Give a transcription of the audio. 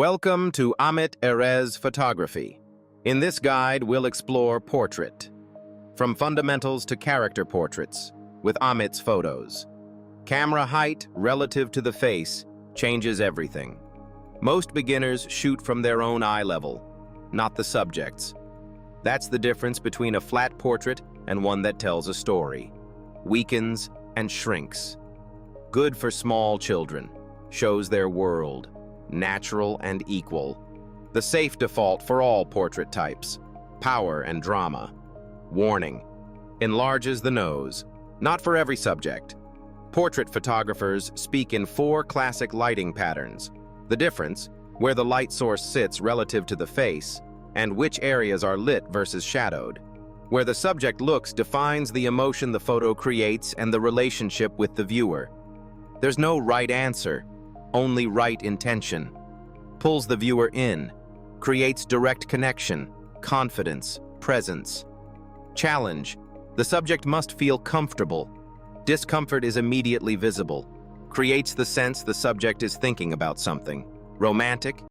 Welcome to Amit Erez Photography. In this guide, we'll explore portrait. From fundamentals to character portraits, with Amit's photos. Camera height relative to the face changes everything. Most beginners shoot from their own eye level, not the subject's. That's the difference between a flat portrait and one that tells a story. Weakens and shrinks. Good for small children. Shows their world. Natural and equal. The safe default for all portrait types. Power and drama. Warning. Enlarges the nose. Not for every subject. Portrait photographers speak in 4 classic lighting patterns. The difference, where the light source sits relative to the face, and which areas are lit versus shadowed. Where the subject looks defines the emotion the photo creates and the relationship with the viewer. There's no right answer, only right intention. Pulls the viewer in, creates direct connection, confidence, presence. Challenge. The subject must feel comfortable. Discomfort is immediately visible. Creates the sense the subject is thinking about something. Romantic,